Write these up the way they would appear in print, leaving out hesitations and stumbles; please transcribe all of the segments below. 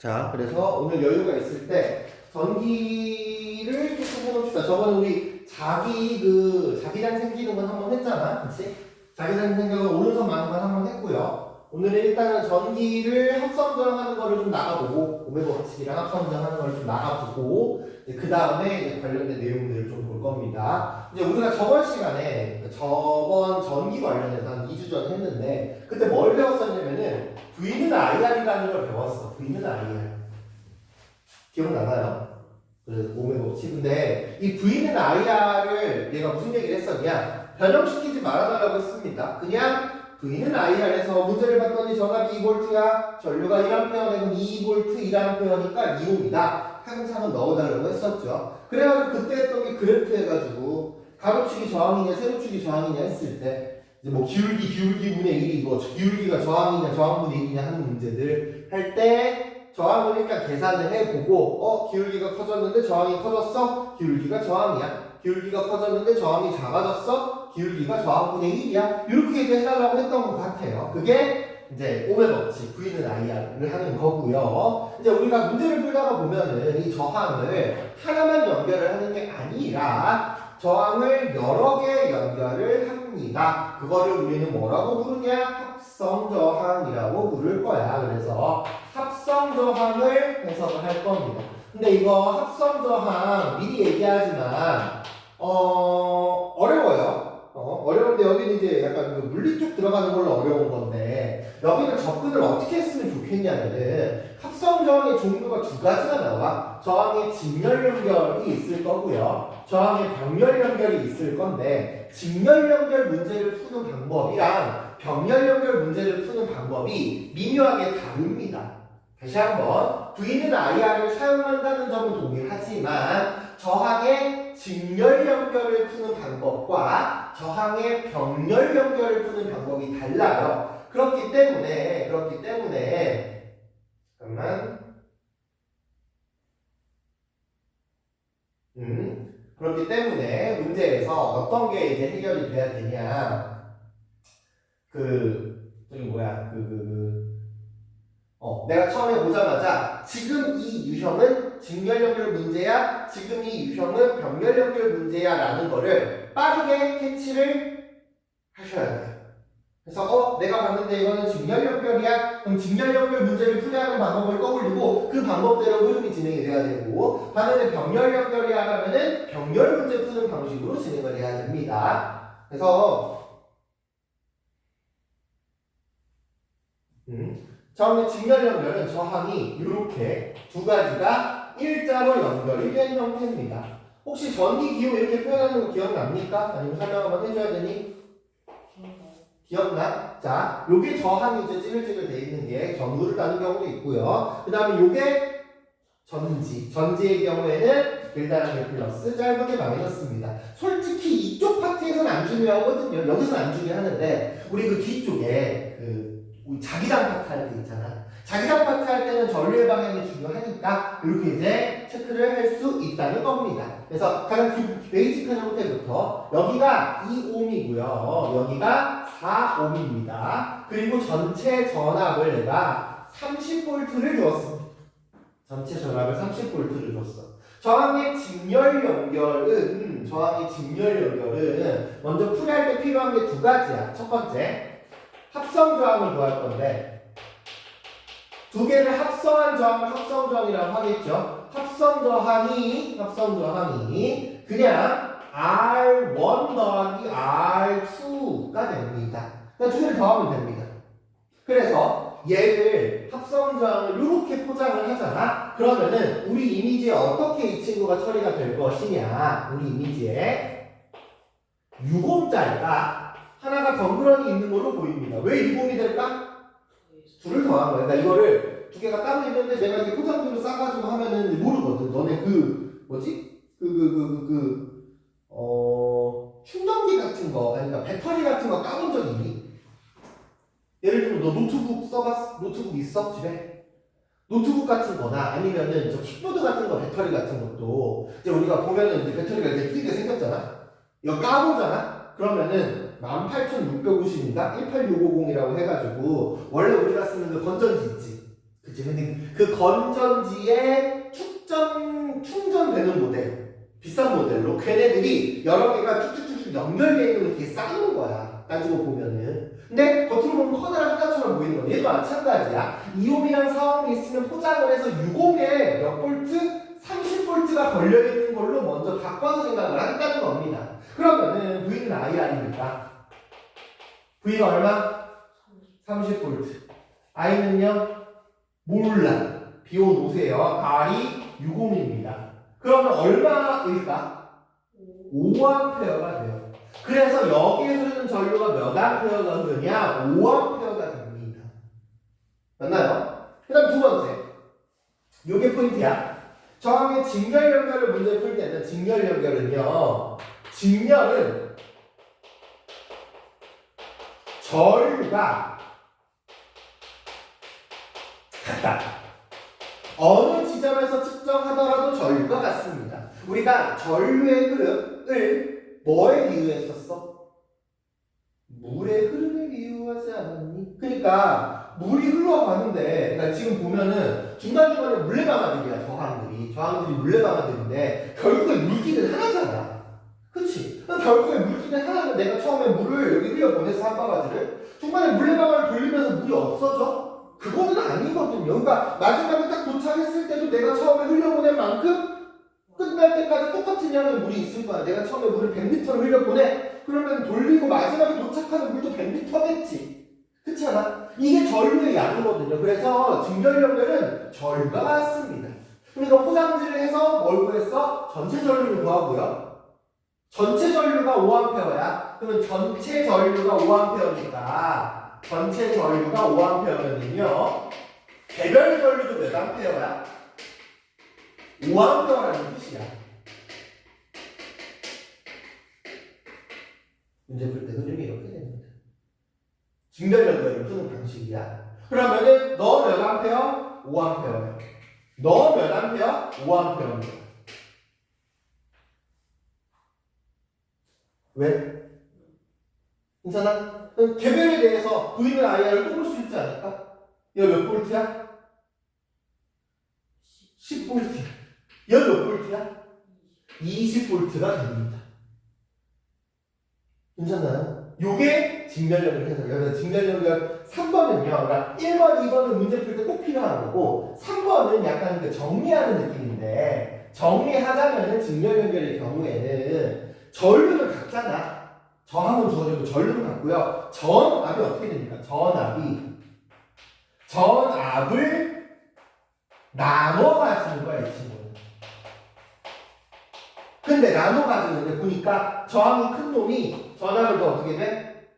자, 그래서 오늘 여유가 있을 때 전기를 계속 해봅시다. 저번에 우리 자기장 생기는 건 한번 했잖아. 그치? 자기장 생기는 건 오른손 많은 건 한번 했고요. 오늘은 일단은 전기를 합성전하는 거를 좀 나가보고, 오메가 법칙이랑 합성전하는 거를 좀 나가보고, 그 다음에 관련된 내용들을 좀 볼 겁니다. 이제 우리가 저번 시간에, 저번 전기 관련해서 한 2주 전에 했는데, 그때 뭘 배웠었냐면은, V는 IR이라는 걸 배웠어. V는 IR. 기억나나요? 그래서 오메가 법칙. 근데 이 V는 IR을 얘가 무슨 얘기를 했었냐? 변형시키지 말아달라고 했습니다. 그냥 V는 IR에서 문제를 봤더니 전압이 2V야. 전류가 1A 그럼 2V 1A니까 2Ω이다. 항상은 넣어달라고 했었죠. 그래가지고 그때 했던 게 그래프 해가지고 가로축이 저항이냐 세로축이 저항이냐 했을 때 이제 뭐 기울기 분의 1이고 기울기가 저항이냐 저항분의 1이냐 하는 문제들 할 때 저항을 일단 계산을 해보고 기울기가 커졌는데 저항이 커졌어? 기울기가 저항이야. 기울기가 커졌는데 저항이 작아졌어? 기울기가 저항분의 1이야. 이렇게 이제 해달라고 했던 것 같아요. 그게 이제 오메가 법칙 V는 IR을 하는 거고요. 이제 우리가 문제를 풀다가 보면은 이 저항을 하나만 연결을 하는 게 아니라 저항을 여러 개 연결을 합니다. 그거를 우리는 뭐라고 부르냐? 합성저항이라고 부를 거야. 그래서 합성저항을 해석을 할 겁니다. 근데 이거 합성저항 미리 얘기하지만 어려워요. 어려운데 여기는 이제 약간 그 물리 쪽 들어가는 걸로 어려운 건데 여기는 접근을 어떻게 했으면 좋겠냐면은 합성저항의 종류가 두 가지가 나와. 저항의 직렬 연결이 있을 거고요. 저항의 병렬 연결이 있을 건데 직렬 연결 문제를 푸는 방법이랑 병렬 연결 문제를 푸는 방법이 미묘하게 다릅니다. 다시 한번 V는 IR을 사용한다는 점은 동일하지만 저항의 직렬 연결을 푸는 방법과 저항의 병렬 연결을 푸는 방법이 달라요. 그렇기 때문에 잠깐만 그렇기 때문에 문제에서 어떤 게 이제 해결이 돼야 되냐 내가 처음에 보자마자 지금 이 유형은 직렬 연결 문제야, 지금 이 유형은 병렬 연결 문제야 라는 거를 빠르게 캐치를 하셔야 돼요. 그래서 내가 봤는데 이거는 직렬 연결이야. 그럼 직렬 연결 문제를 풀이하는 방법을 떠올리고 그 방법대로 흐름이 진행이 돼야 되고 반면에 병렬 연결이야 하면은 병렬 문제 푸는 방식으로 진행을 해야 됩니다. 그래서 처음에 직렬 연결은 저항이 이렇게 두 가지가 일자로 연결이 된 형태입니다. 혹시 전기 기호 이렇게 표현하는 거 기억납니까? 아니면 설명 한번 해줘야 되니? 기억나? 자, 요게 저항이 이제 찌글찌글 돼 있는 게 전구를 따는 경우도 있고요. 그 다음에 요게 전지의 경우에는 길다란 게 플러스, 짧은 게 마이너스입니다. 솔직히 이쪽 파트에서는 안 중요하거든요. 여기서는 안 중요하는데 우리 그 뒤쪽에 우리 자기장 파트 할 때 있잖아. 자기장 파트 할 때는 전류의 방향이 중요하니까 이렇게 이제 체크를 할 수 있다는 겁니다. 그래서 가장 베이직한 형태부터 여기가 2ohm이고요. 여기가 4ohm입니다. 그리고 전체 전압을 내가 30V를 주었습니다. 전체 전압을 30V를 줬어. 저항의 직렬 연결은 먼저 풀이할 때 필요한 게 두 가지야. 첫 번째 합성 저항을 구할 건데 두 개를 합성한 저항을 합성 저항이라고 하겠죠. 합성 저항이 그냥 R1 더하기 R2가 됩니다. 그냥 두 개를 더하면 됩니다. 그래서 얘를 합성 저항을 이렇게 포장을 하잖아. 그러면은 우리 이미지에 어떻게 이 친구가 처리가 될 것이냐. 우리 이미지에 6oh짜리가 하나가 덩그러니 있는 걸로 보입니다. 왜 6ohm이 될까? 둘을 더한 거야. 그러니까 이거를 두 개가 따로 있는데 내가 이렇게 포장지로 싸가지고 하면은 모르거든. 너네 충전기 같은 거, 그러니까 배터리 같은 거 까본 적 있니? 예를 들면 너 노트북 써봤어? 노트북 있어? 집에? 노트북 같은 거나 아니면은 저 킥보드 같은 거 배터리 같은 것도 이제 우리가 보면은 이제 배터리가 이렇게 끼게 생겼잖아? 이거 까보잖아? 그러면은 18650인가? 18650이라고 해가지고 원래 우리가 쓰는 그 건전지 있지? 그치? 근데 그 건전지에 충전되는 모델, 비싼 모델로 걔네들이 여러 개가 쭉쭉쭉쭉 연결되어 있는 걸 이렇게 쌓는 거야. 가지고 보면은. 근데 겉으로 보면 커다란 하나처럼 보이는 거야. 얘도 마찬가지야. 2옴이랑 4옴이 있으면 포장을 해서 6옴에 몇 볼트? 30볼트가 걸려있는 걸로 먼저 바꿔서 생각을 하겠다는 겁니다. 그러면은 V는 IR이니까 V가 얼마? 30볼트. I는요? 몰라. 비워놓으세요. R이 6옴입니다. 그러면 얼마일까? 5A가 돼요. 그래서 여기에 흐르는 전류가 몇 A가 흐르냐? 5A가 됩니다. 맞나요? 그 다음 두 번째. 요게 포인트야. 저항의 직렬 연결을 문제 풀 때는 직렬 연결은요. 직렬은 전류가 같다. 어느 지점에서 측정하더라도 전류가 같습니다. 우리가 전류의 흐름을 뭐에 비유했었어? 물의 흐름에 비유하지 않았니? 그러니까 물이 흘러가는데, 그러니까 지금 보면은 중간중간에 물레방아들이야. 저항들이 물레방아들인데 결국에 물기는 하나잖아. 그치? 그럼 결국에 물기는 하나는 내가 처음에 물을 여기 흘려보냈어, 한 바가지를. 중간에 물레방아를 돌리면서 물이 없어져? 그거는 아니거든요. 그러니까 마지막에 딱 도착했을 때도 내가 처음에 흘려보낸 만큼 끝날 때까지 똑같은 양의 물이 있을 거야. 내가 처음에 물을 100리터를 흘려보내. 그러면 돌리고 마지막에 도착하는 물도 100리터겠지. 그렇지 않아? 이게 전류의 양이거든요. 그래서 직렬 연결은 전류가 같습니다. 그러니까 포장지를 해서 뭘 구했어? 전체 전류를 구하고요. 전체 전류가 5A야. 그러면 전체 전류가 5A니까 전체 전류가 5A면은요. 개별 전류도 몇 A야? 5A라는 뜻이야. 문제 풀 때 흐름이 이렇게 됩니다. 직렬 연결을 푸는 방식이야. 그러면은 너 몇 암페어? 5A야. 너 몇 암페어? 5A입니다. 왜? 괜찮아? 개별에 대해서 V는 IR을 또 볼 수 있지 않을까? 얘 몇 볼트야? 10볼트야. 얘 몇 볼트야? 20볼트가 됩니다. 괜찮나요? 요게 직렬연결 해석이에요. 직렬연결 3번은요. 그러니까 1번, 2번은 문제 풀 때 꼭 필요한 거고 3번은 약간 그 정리하는 느낌인데 정리하자면은 직렬연결의 경우에는 전류를 같잖아. 저항은 주어지고 전류를 같고요. 전압이 어떻게 됩니까? 전압을 나눠 가지는 거야, 이 친구는. 근데 나눠 가지는데 보니까 저항이 큰 놈이 전압을 더 어떻게 돼?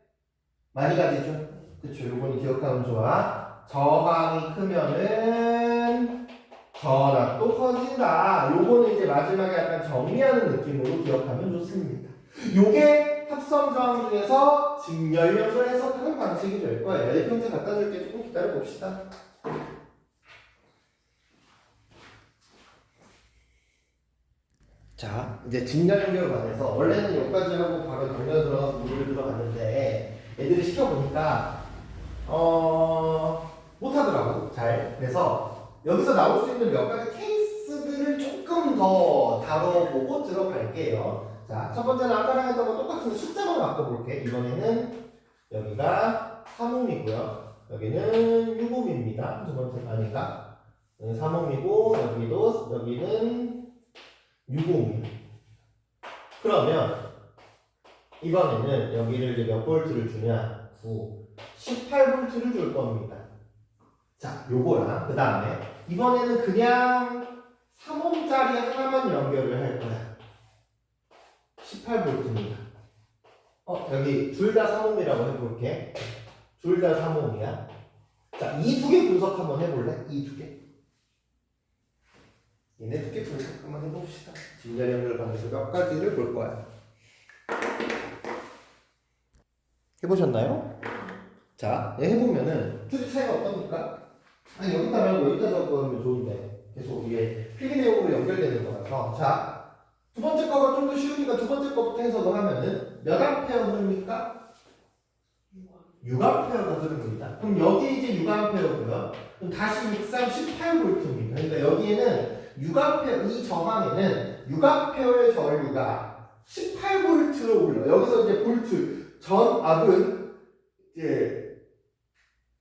많이 가지죠? 그쵸, 요거는 기억하면 좋아. 저항이 크면은 전압도 커진다. 요거는 이제 마지막에 약간 정리하는 느낌으로 기억하면 좋습니다. 요게 합성 저항 중에서 직렬연결 해석하는 방식이 될 거예요. L평제 갖다 줄게. 조금 기다려 봅시다. 자, 이제 직렬연결 관해서 원래는 여기까지 하고 바로 경련 들어가서 물을 들어갔는데 애들이 시켜보니까 못하더라고 잘. 그래서 여기서 나올 수 있는 몇 가지 케이스들을 조금 더 다뤄보고 들어갈게요. 자, 첫 번째는 아까랑 했던 거 똑같은 숫자만 바꿔볼게. 이번에는 여기가 3옴이고요. 여기는 6옴입니다. 두 번째 아닌가? 3옴이고 여기는 6옴이에요. 그러면 이번에는 여기를 이제 몇 볼트를 주냐? 18볼트를 줄 겁니다. 자, 요거랑 그 다음에 이번에는 그냥 3옴짜리 하나만 연결을 할 거야. 18볼트입니다. 여기 둘 다 3옴이라고 해볼게. 둘 다 3옴이야. 자, 이 두 개 분석 한번 해볼래? 이 두 개. 얘네 두 개 분석 한번 해봅시다. 직렬 연결 관해서 몇 가지를 볼 거야. 해보셨나요? 자, 해보면은 투지 차이가 어떻습니까? 아니 여기다 말고 여기다 적으면 좋은데 계속 이게 필기 내용으로 연결되는 거라서. 자, 두 번째 거가 좀 더 쉬우니까 두 번째 거부터 해석을 하면은 몇 암페어 흐릅니까? 6암페어가 흐릅니다. 그럼 여기 이제 6암페어고요. 그럼 다시 익산 18V입니다. 그러니까 여기에는 육합표, 이 저항에는 육합표의 전류가 18V로 올려. 여기서 이제 볼트, 전압은 이제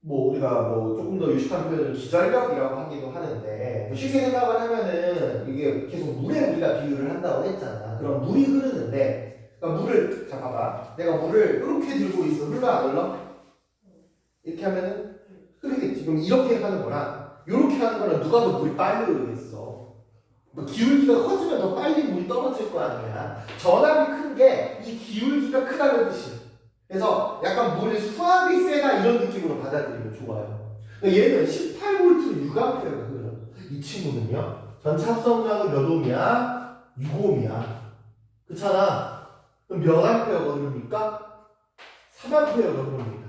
뭐 우리가 뭐 조금 더 유식한 표현은 기절력이라고 하기도 하는데 쉽게 생각을 하면은 이게 계속 물에 우리가 비유를 한다고 했잖아. 그럼 물이 흐르는데 그러니까 물을 자 봐봐. 내가 물을 이렇게 들고 있어. 흘러 안 흘러? 이렇게 하면은 흐르겠지. 그럼 이렇게 하는 거랑 이렇게 하는 거랑 누가 더 물이 빨리 흐르겠어? 뭐 기울기가 커지면 더 빨리 물이 떨어질 거 아니야. 전압이 큰 게 이 기울기가 크다는 뜻이야. 그래서 약간 물의 수압이 세다 이런 느낌으로 받아들이면 좋아요. 그러니까 얘는 18V 육암페어가 흐르. 이 친구는요. 전체 합성량은 몇 옴이야? 6옴이야. 그렇잖아. 그럼 몇 암페어가 흐릅니까? 3암페어가 흐릅니다.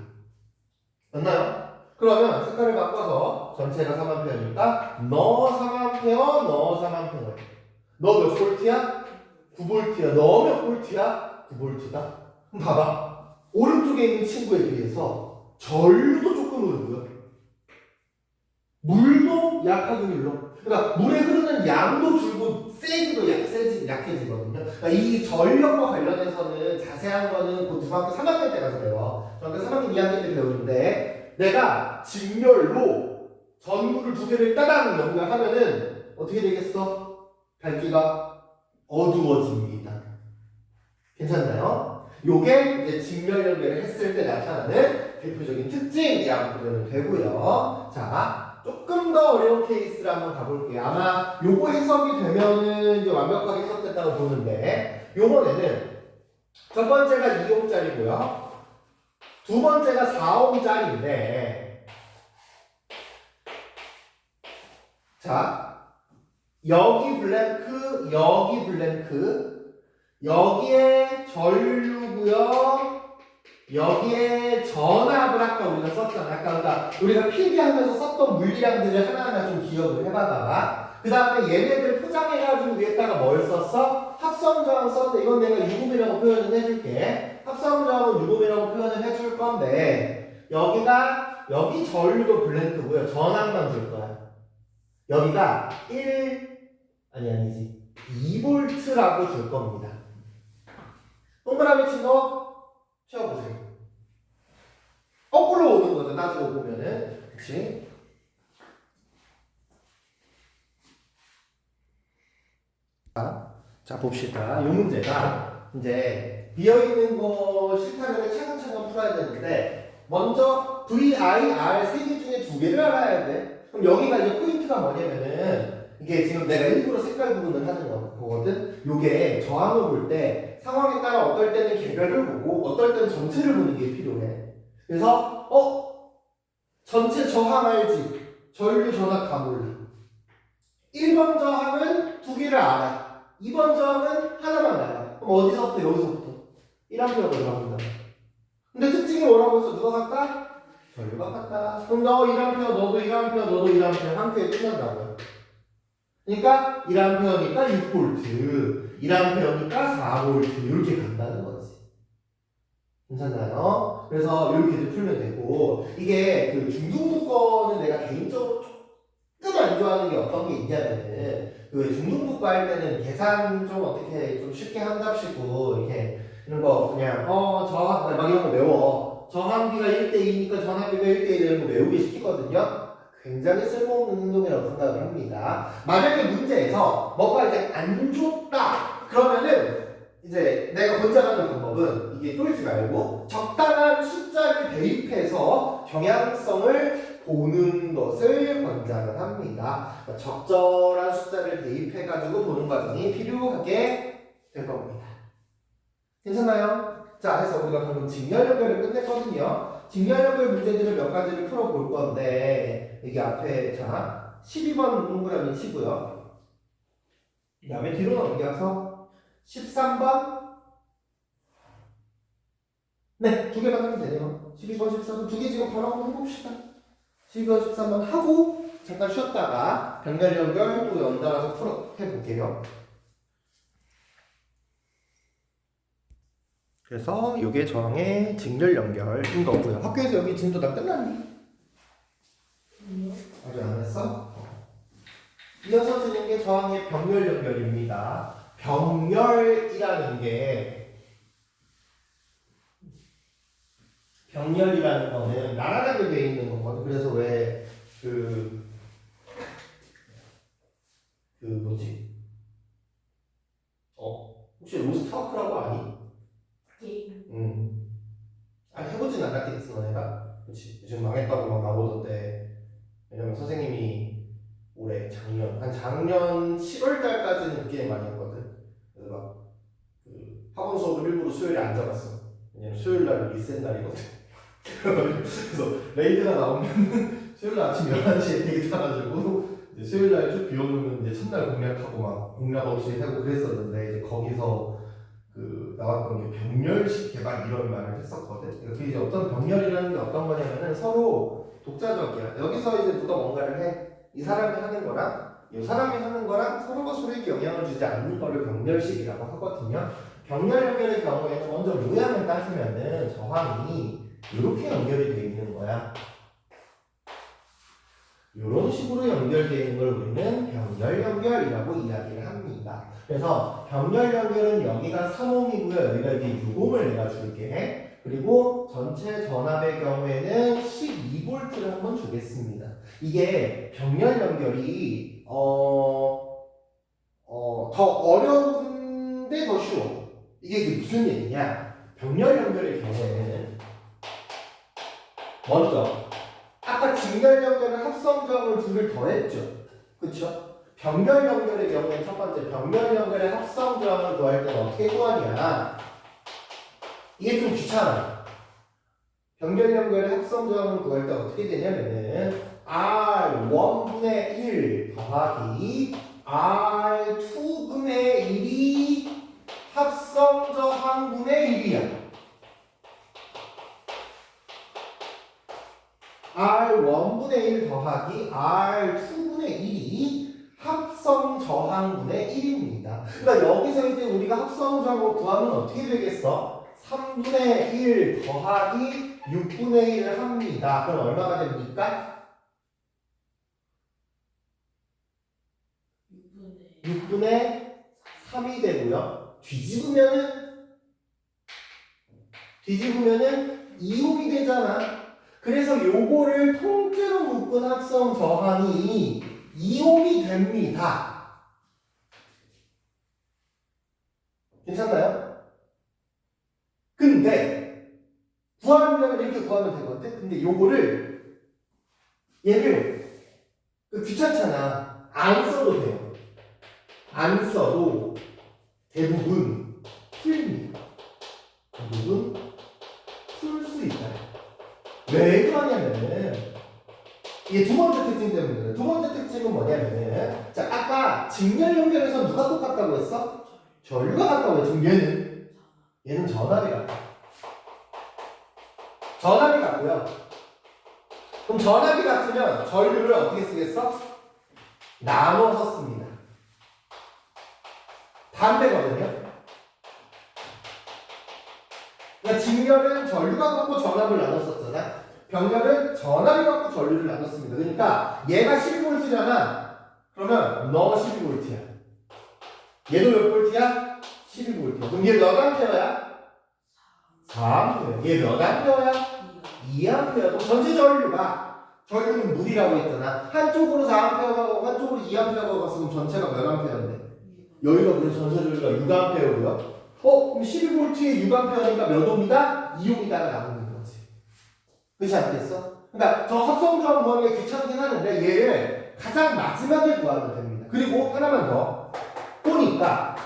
맞나요? 그러면 색깔을 바꿔서 전체가 3암페어니까 너 3암페어, 너 3암페어. 너 몇 볼트야? 9볼트야. 너 몇 볼트야? 9볼트다. 그럼 봐봐. 오른쪽에 있는 친구에 비해서 전류도 조금 흐르고요. 물도 약하게 흘러. 그러니까 물에 흐르는 양도 줄고 세기도 약해지거든요. 그러니까 이 전력과 관련해서는 자세한 거는 곧 중학교 3학년 때 가서 배워. 중학교 3학년 2학년 때 배우는데 내가 직렬로 전구를 두 개를 따당 연결하면은 어떻게 되겠어? 밝기가 어두워집니다. 괜찮나요? 요게 이제 직렬 연결을 했을 때 나타나는 대표적인 특징이라고 보면 되고요. 자, 조금 더 어려운 케이스를 한번 가볼게요. 아마 요거 해석이 되면은 이제 완벽하게 해석됐다고 보는데 요번에는 첫 번째가 2옴짜리고요. 두 번째가 4옴짜리인데 자, 여기 블랭크, 여기 블랭크 여기에 전류고요. 여기에 전압을 아까 우리가 썼잖아. 아까 우리가 필기하면서 썼던 물리량들을 하나하나 좀 기억을 해봐봐. 그 다음에 얘네들 포장해가지고 위에다가 뭘 썼어? 합성저항 썼는데 이건 내가 유금이라고 표현을 해줄게. 합성저항은 유금이라고 표현을 해줄 건데 여기 전류도 블랭크고요. 전압만 줄 거야. 여기가 2V라고 줄 겁니다. 동그라미 친 거 채워보세요. 거꾸로 오는 거죠. 나중에 보면은. 그치? 자, 봅시다. 이 문제가 이제 비어있는 거 실타래를 차근차근 풀어야 되는데 먼저 VIR 세 개 중에 두 개를 알아야 돼. 그럼 여기가 이제 포인트가 뭐냐면은 이게 지금 내가 일부러 색깔 구분을 하는 거거든. 요게 저항을 볼 때 상황에 따라 어떨 때는 개별을 보고 어떨 때는 전체를 보는 게 필요해. 그래서 전체 저항 알지? 전류 전압 다 몰라. 1번 저항은 두 개를 알아. 2번 저항은 하나만 알아. 그럼 어디서부터 여기서부터 1A가 들어간다. 근데 특징이 뭐라고 해서 누가 같다? 전류가 같다. 그럼 너 1A, 너도 1A, 너도 1A 한 표에 끝난다고요. 그러니까 1A니까 6V, 1A니까 4V 이렇게 간다는 거지. 괜찮나요? 그래서 이렇게 풀면 되고 이게 그 중등부 거는 내가 개인적으로 조금 안 좋아하는 게 어떤 게 있냐면은 그 중등부 거 할 때는 계산 좀 어떻게 좀 쉽게 한답시고 이렇게 이런 거 그냥 저항 막 이런 거 외워. 저항비가 1대2니까 전압비가 1대1 이런 거 외우게 시키거든요. 굉장히 쓸모없는 행동이라고 생각을 합니다. 만약에 문제에서 뭔가 이제 안 좋다 그러면은 이제 내가 권장하는 방법은 이게 쫄지 말고 적당한 숫자를 대입해서 경향성을 보는 것을 권장을 합니다. 적절한 숫자를 대입해가지고 보는 과정이 필요하게 될 겁니다. 괜찮나요? 자, 그래서 우리가 방금 직렬연결을 끝냈거든요. 직렬연결 문제들을 몇 가지를 풀어볼 건데 여기 앞에 자 12번 동그라미 치고요. 그 다음에 뒤로 넘겨서 13번 네, 두 개만 하면 되네요. 12번, 13번 두 개 지금 바로 한번 해봅시다. 12번, 13번 하고 잠깐 쉬었다가 병렬 연결 또 연달아서 해볼게요. 그래서 이게 저항의 직렬 연결인 거고요. 학교에서 여기 진도 다 끝났니? 아직 안 했어? 이어서 드는 게 저항의 병렬 연결입니다. 병렬이라는 거는 나란하게 되어 있는 거거든. 그래서 왜 뭐지? 혹시 로스트워크라고 아니? 응. 아니 해보진 않았겠지 너네가? 그치. 요즘 망했다고 막 나오던데. 왜냐면 선생님이 올해 작년 7월 달까지는 게임 많이 했거든. 그래서 막 학원 수업을 일부러 수요일에 안 잡았어. 왜냐면 수요일 날 리셋 날이거든. 그래서 레이드가 나오면 수요일 날 아침 11시에 데이트 타가지고 수요일 날 쭉 비워놓으면 이제 첫날 공략하고 막 공략 없이 하고 그랬었는데 이제 거기서 나왔던 게 병렬식 개발 이런 말을 했었거든. 그게 이제 어떤 병렬이라는 게 어떤 거냐면은 서로 독자적이야. 여기서 이제 누가 뭔가를 해. 이 사람이 하는 거랑 이 사람이 하는 거랑 서로가 서로에게 영향을 주지 않는 거를 병렬식이라고 하거든요. 병렬 연결의 경우에는 먼저 모양을 따지면은 저항이 이렇게 연결이 되어 있는 거야. 이런 식으로 연결되어 있는 걸 우리는 병렬 연결이라고 이야기를 합니다. 그래서 병렬 연결은 여기가 3옴이고요. 여기가 이제 6옴을 내가 줄게 해. 그리고 전체 전압의 경우에는 12V를 한번 주겠습니다. 이게 병렬 연결이 더 어려운데 더 쉬워. 이게 무슨 얘기냐? 병렬 연결의 경우에는 먼저 아까 직렬 연결은 합성점을 둘을 더했죠. 그쵸? 병렬 연결의 경우에 첫 번째 병렬 연결의 합성점을 구할 때는 어떻게 구하냐? 이게 좀 귀찮아. 병렬 연결의 합성점을 구할 때 어떻게 되냐면은 R1분의 1 더하기 R2분의 1이 합성저항분의 1이야. R1분의 1 더하기 R2분의 1이 합성저항분의 1입니다. 그러니까 여기서 이제 우리가 합성저항을 구하면 어떻게 되겠어? 3분의 1 더하기 6분의 1을 합니다. 그럼 얼마가 됩니까? 6분의 3이 되고요. 뒤집으면은 2옴이 되잖아. 그래서 요거를 통째로 묶은 합성 저항이 2옴이 됩니다. 괜찮나요? 근데 구하려면 이렇게 구하면 되거든. 근데 요거를 얘를 귀찮잖아. 안 써도 돼요. 안 써도 대부분 풀립니다. 대부분 풀 수 있다. 왜 그러냐면은 이게 두 번째 특징 때문이에요. 두 번째 특징은 뭐냐면은 자 아까 직렬 연결에서 누가 똑같다고 했어? 전류가 같다고 했죠. 얘는 전압이 같아. 전압이 같고요. 그럼 전압이 같으면 전류를 어떻게 쓰겠어? 나눠서 씁니다. 반대거든요. 그러니까 직렬은 전류가 갖고 전압을 나눴었잖아. 병렬은 전압이 갖고 전류를 나눴습니다. 그러니까 얘가 12V잖아. 그러면 너 12V야. 얘도 몇 볼트야? 12V. 그럼 얘 몇 암페어야? 4암페어. 얘 몇 암페어야? 2암페어. 그럼 전체 전류는 물이라고 했잖아. 한쪽으로 4암페어가 가고 한쪽으로 2암페어가 갔어. 그럼 전체가 몇 암페어인데? 여기가 그래서 전체 전류가 6암페어고요. 그럼 12V에 6A니까 몇 옴이다? 2옴이다가 나오는 거지. 그렇지 않겠어? 그러니까 저 합성조합 구하는 게 귀찮긴 하는데 얘를 가장 마지막에 구하면 됩니다. 그리고 하나만 더. 보니까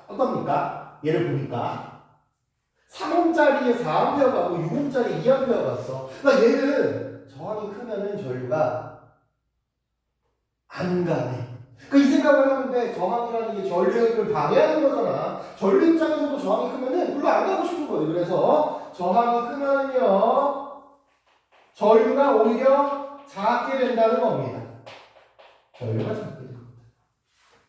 어떻습니까? 얘를 보니까 3옴짜리에 4A 가고 6옴짜리에 2A 갔어. 그러니까 얘는 저항이 크면은 전류가 안 가네. 이 생각을 하는데 저항이라는 게 전류를 방해하는 거잖아. 전류 입장에서도 저항이 크면은 별로 안 가고 싶은 거예요. 그래서 저항이 크면은요 전류가 오히려 작게 된다는 겁니다. 전류가 작게 됩니다.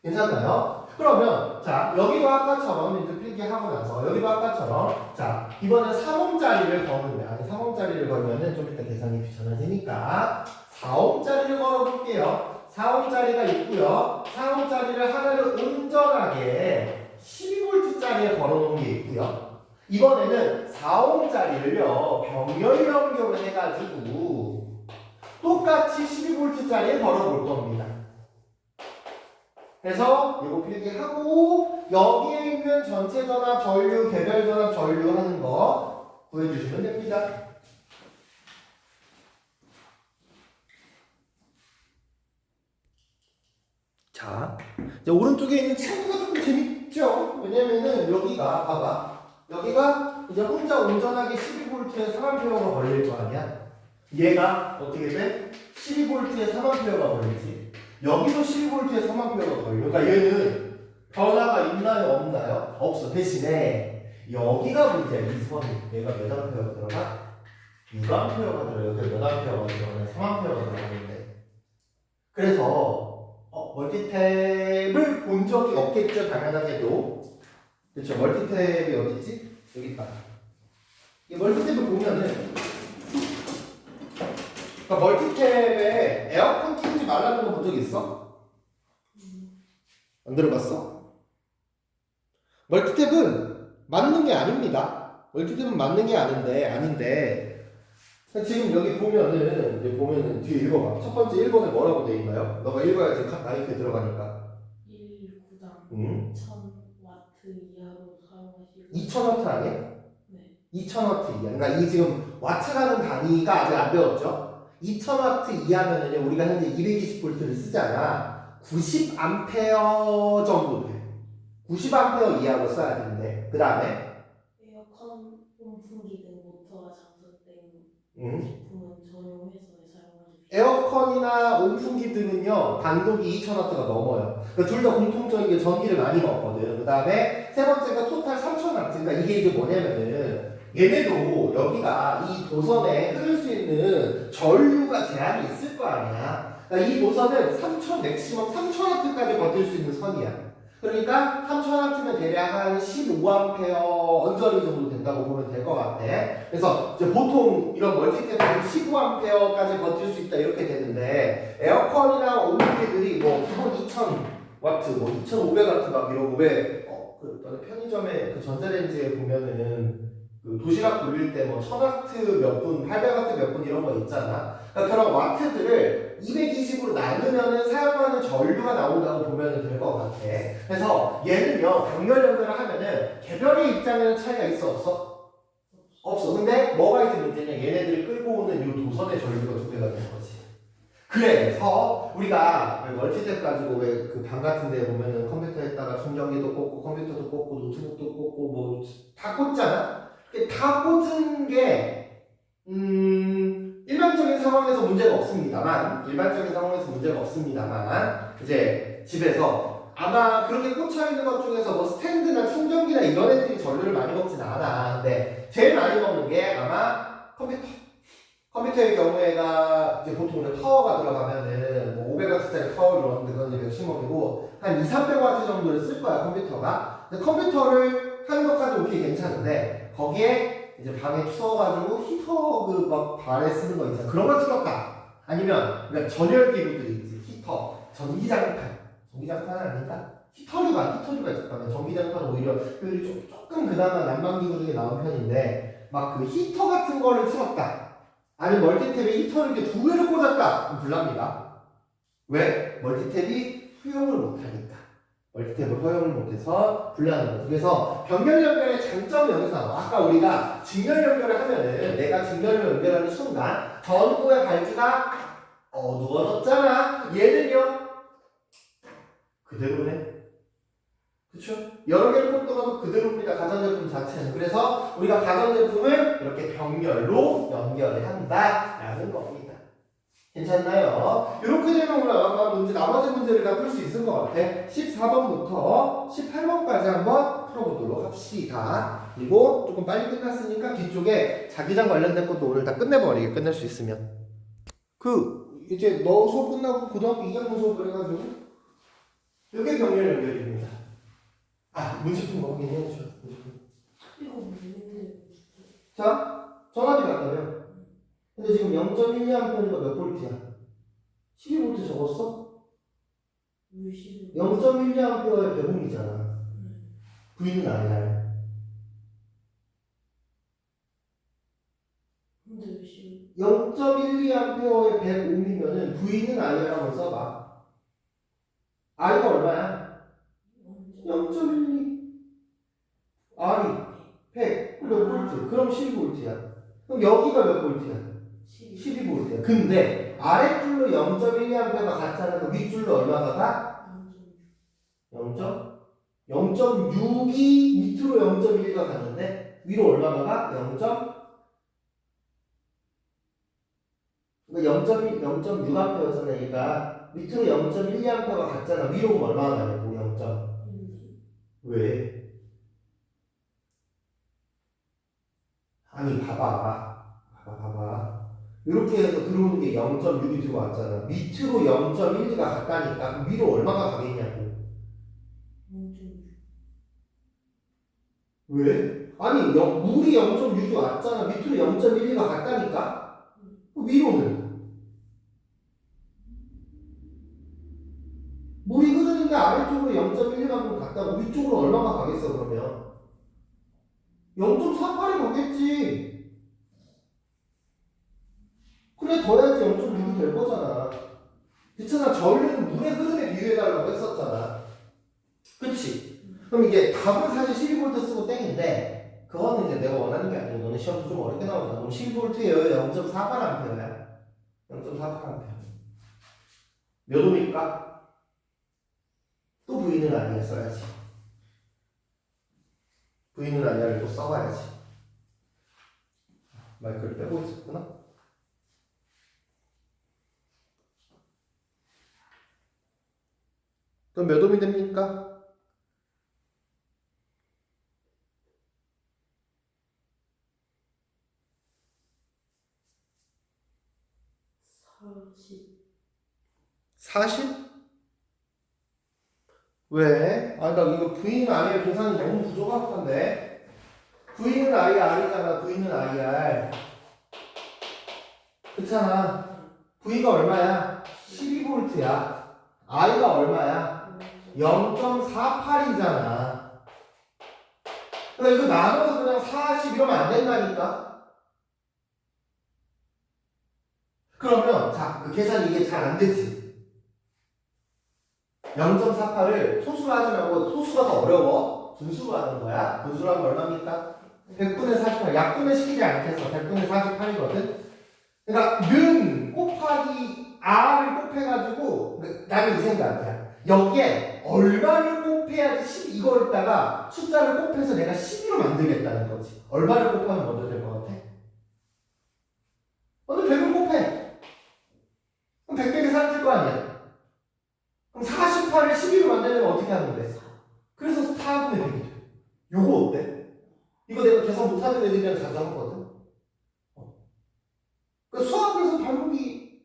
괜찮나요? 그러면 자 여기도 아까처럼 이제 필기하고 나서 여기도 아까처럼 자 이번에 3옴짜리를 거는데 아니 3옴짜리를 걸면은 좀 이따 계산이 귀찮아지니까 4옴짜리를 걸어볼게요. 4옴짜리가 있고요. 4옴짜리를 하나를 온전하게 12V짜리에 걸어놓은 게 있고요. 이번에는 4옴짜리를요 병렬 연결을 해가지고 똑같이 12V짜리에 걸어볼 겁니다. 그래서 이거 필기하고 여기에 있는 전체 전압 전류, 개별 전압 전류 하는 거 구해주시면 됩니다. 자, 이제 오른쪽에 있는 친구가 좀 재밌죠? 왜냐면은 여기가 봐봐. 여기가 이제 혼자 온전하게 12V에 3A가 걸릴 거 아니야? 얘가 어떻게 돼? 12V에 3A가 걸리지. 여기도 12V에 3A가 걸려. 그러니까 얘는 변화가 있나요? 없나요? 없어. 대신에 여기가 문제야. 이 선이. 얘가 몇 A가 들어가? 6A가 들어요. 여기 몇 A가 들어가냐? 3A가 들어가는데. 그래서 멀티탭을 본 적이 없겠죠. 당연하게도. 그렇죠. 멀티탭이 어디 있지? 여기 있다. 이 멀티탭을 보면은 그러니까 멀티탭에 에어컨 키우지 말라는 거 본 적 있어? 안 들어봤어? 멀티탭은 맞는 게 아닙니다. 멀티탭은 맞는 게 아닌데 지금 여기 보면은 뒤에 읽어봐. 첫 번째 1번에 뭐라고 돼 있나요? 너가 읽어야지 마이크에 들어가니까. 1구당 1000W 이하로 사용하시고 2000W 아니야? 네. 2000W 이하. 그러니까 이 지금 와트라는 단위가 아직 안 배웠죠? 2000W 이하면은 우리가 현재 220V를 쓰잖아. 90A 정도 돼. 90A 이하로 써야 되는데 그 다음에 에어컨, 온풍기 등 모터가 장착된 응? 제품은 전용 회사에 사용하십시오. 에어컨이나 온풍기 등은요 단독이 2000W가 넘어요. 그러니까 둘 다 공통적인 게 전기를 많이 먹거든. 그 다음에 세 번째가 토탈 3000W. 그러니까 이게 이제 뭐냐면은 얘네도 여기가 이 도선에 흐를 수 있는 전류가 제한이 있을 거 아니야. 그러니까 이 도선은 3000 맥시멈 3000W까지 버틸 수 있는 선이야. 그러니까 3000W면 대략 한 15A 언저리 정도 된다고 보면 될 것 같아. 그래서 이제 보통 이런 멀티탭은 15A까지 버틸 수 있다 이렇게 되는데 에어컨이나 온풍기들이 뭐 기본 2000W, 뭐 2500W 막 이러고 왜 그 편의점에 그 전자레인지에 보면은 그 도시락 돌릴 때 뭐 1000W 몇 분, 800W 몇 분 이런 거 있잖아. 그러니까 그런 와트들을 220으로 나누면은 사용하는 전류가 나온다고 보면 될 것 같아. 그래서 얘는요, 병렬 연결을 하면은 개별의 입장에는 차이가 있어, 없어? 없어. 근데 뭐가 이제 문제냐? 얘네들이 끌고 오는 이 도선의 전류가 두 배가 된 거지. 그래서 우리가 멀티탭 가지고 왜 그 방 같은 데 보면은 컴퓨터에다가 충전기도 꽂고 컴퓨터도 꽂고 노트북도 꽂고 뭐 다 꽂잖아? 다 꽂은 게 일반적인 상황에서 문제가 없습니다만 이제 집에서 아마 그렇게 꽂혀 있는 것 중에서 뭐 스탠드나 충전기나 이런 애들이 전류를 많이 먹진 않아. 근데 제일 많이 먹는 게 아마 컴퓨터의 경우에가 이제 보통 우리가 파워가 들어가면은 뭐 500W짜리 파워를 넣었는데 그건 이제 맥시멈이고 한 200-300W 정도를 쓸 거야 컴퓨터가. 근데 컴퓨터를 하는 것까지 오케이 괜찮은데 거기에 이제 방에 추워가지고 히터 그 막 발에 쓰는 거 있잖아. 그런 거 틀었다. 아니면 그냥 전열 기구들이 있지. 히터, 전기장판은 아닌가? 히터류가 있었다면 전기장판은 오히려 조금 그나마 난방기구 중에 나온 편인데 막 그 히터 같은 거를 틀었다. 아니면 멀티탭에 히터를 이렇게 두 개를 꽂았다. 그럼 불납니다. 왜? 멀티탭이 허용을 못하니까. 멀티탭을 허용을 못해서 불나는 거죠. 그래서 병렬 연결의 장점이 여기서 나와. 아까 우리가 직렬 연결을 하면은 내가 직렬로 연결하는 순간 전구의 발주가 어두워졌잖아. 얘는요 그대로네. 그쵸? 여러 개를 꽂더라도 그대로입니다. 가전제품 자체는. 그래서 우리가 가전제품을 이렇게 병렬로 연결을 한다라는 겁니다. 괜찮나요? 이렇게 되면 우리가 나머지 문제를 다 풀 수 있을 것 같아. 14번부터 18번까지 한번 풀어보도록 합시다. 그리고 조금 빨리 끝났으니까 뒤쪽에 자기장 관련된 것도 오늘 다 끝낼 수 있으면. 이제 너 수업 끝나고 고등학교 2학년 수업을 해가지고 이게 병렬 연결입니다. 문제품 확인해 주죠. 이거 뭐예요? 자, 전압이 같다며. 근데 지금 0.12A가 몇 볼트야? 12V 적었어? 왜 12V? 0.12A의 배분이잖아. V는 IR. 근데 왜 12V? 0.12A의 100ohm이면은 V는 IR 한번 써봐. I가 얼마야? 0.12. R이 100. 몇 볼트? 그럼 12V야. 그럼 여기가 몇 볼트야? 12V야. 근데 아래줄로 0.12A가 같잖아. 그 윗줄로 얼마가 가? 0.6이 밑으로 0.1가 갔는데 위로 얼마가 가? 0.6A잖아. 얘가 밑으로 0.12A가 갔잖아. 위로 얼마가 가냐고 0. 왜? 아니 봐봐. 이렇게 해서 들어오는 게 0.6이 들어왔잖아. 밑으로 0.12가 갔다니까. 그럼 위로 얼마가 가겠냐고. 0.6. 왜? 아니 물이 0.6이 왔잖아. 밑으로 0.12가 갔다니까. 그 위로는? 물이 흐르는데 아래쪽으로 0.12만큼 갔다고 위쪽으로 얼마가 가겠어 그러면? 0.48이 가겠지. 그래 더해야지 0.6이 될 거잖아. 그렇잖아. 전류는 물의 흐름에 비유해달라고 했었잖아. 그치? 그럼 이게 답은 사실 12V 쓰고 땡인데 그거는 이제 내가 원하는 게 아니고 너는 시험도 좀 어렵게 나오잖아. 그럼 12V예요? 0.48A야? 0.48A. 몇 ohm일까? 또 V는 아니야 써야지. V는 아니야를 또 써봐야지. 마이크를 빼고 있었구나. 그럼 몇 ohm이 됩니까? 40? 왜? 아, 나 이거 V는 I의 계산이 너무 부족한데. V는 IR이잖아. V는 IR. 그렇잖아. V가 얼마야? 12V야. I가 얼마야? 0.48이잖아. 그러니까 이거 나눠서 그냥 40 이러면 안 된다니까? 그러면, 자, 그 계산이 이게 잘 안 되지. 0.48을 소수로 하지 말고 소수가 더 어려워. 분수로 하는 거야. 분수로 하면 얼마입니까? 100분의 48. 약분을 시키지 않겠어. 100분의 48이거든. 그러니까 는 곱하기 r을 곱해가지고 나는 이 생각이야. 여기에 얼마를 곱해야지 10 이거에다가 숫자를 곱해서 내가 12로 만들겠다는 거지. 얼마를 곱하면 먼저 될 것 같아? 먼저 100을 곱해. 그럼 100 빼기 30일 거 아니야? 그럼 48을 12로 만들려면 어떻게 하면 돼? 그래서 4분의 100이 돼. 요거 어때? 이거 내가 계산 못하는 애들이랑 자주 하거든. 그러니까 수학에서 발목이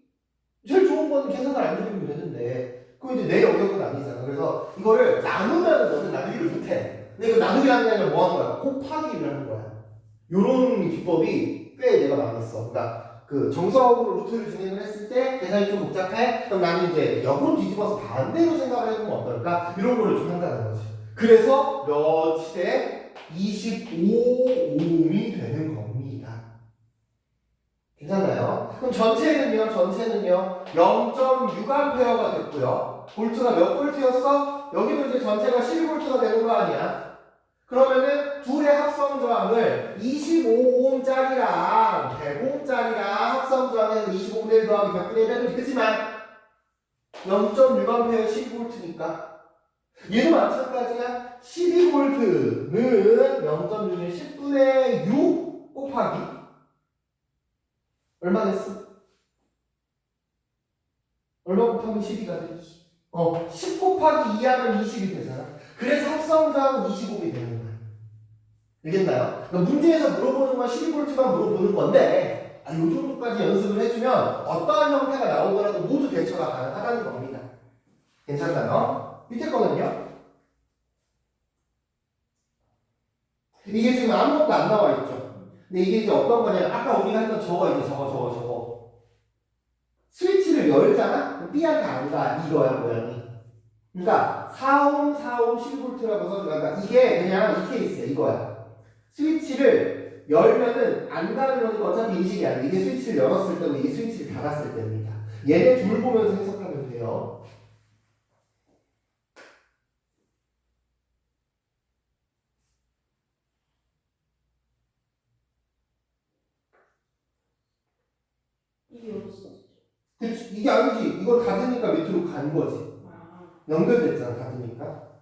제일 좋은 건 계산을 안 해주면 되는데 그건 이제 내 영역은 아니잖아. 그래서 이거를 나누면 너는 나누기를 못해. 근데 이거 나누기라는 게 아니라 뭐 하는 거야? 곱하기를 하는 거야. 요런 기법이 꽤 내가 많이 써. 그러니까 그 정석으로 루트를 진행을 했을 때 계산이 좀 복잡해? 그럼 나는 이제 역으로 뒤집어서 반대로 생각을 해보면 어떨까? 이런 거를 좀 한다는 거지. 그래서 몇에 25ohm이 되는 겁니다. 괜찮나요? 그럼 전체는요? 0.6A가 됐고요. 볼트가 몇 볼트였어? 여기도 이제 전체가 12볼트가 되는 거 아니야? 그러면은 둘의 합성 저항을 25ohm짜리랑 100ohm짜리랑 합성 저항해서 25분의 1 더하기 100분의 1 해도 되지만 0.6A의 12볼트니까 얘도 마찬가지야. 12볼트는 0.6의 10분의 6 곱하기 얼마 됐어? 얼마 곱하면 12가 돼? 10 곱하기 2 하면 20이 되잖아. 그래서 합성자는 25이 되는 거야. 알겠나요? 그러니까 문제에서 물어보는 건 12V만 물어보는 건데 요 정도까지 연습을 해주면 어떠한 형태가 나오더라도 모두 대처가 가능하다는 겁니다. 괜찮나요? 밑에 거는요? 이게 지금 아무것도 안 나와 있죠. 근데 이게 이제 어떤 거냐면 아까 우리가 했던 저거 스위치를 스위치를 열잖아? 그럼 B한테 안 가. 이거야, 모양이. 그러니까 4옴, 4옴 10V라고 써줘. 그러니까 이게 그냥 이 케이스야. 이거야. 스위치를 열면은 안 가는 거니까 어차피 인식이 안 돼. 이게 스위치를 열었을 때고 이게 스위치를 닫았을 때입니다. 얘네 둘 보면서 해석하면 돼요. 이게 열었어. 그치? 이게 아니지. 이거 닫으니까 밑으로 간 거지. 아, 연결됐잖아, 닫으니까.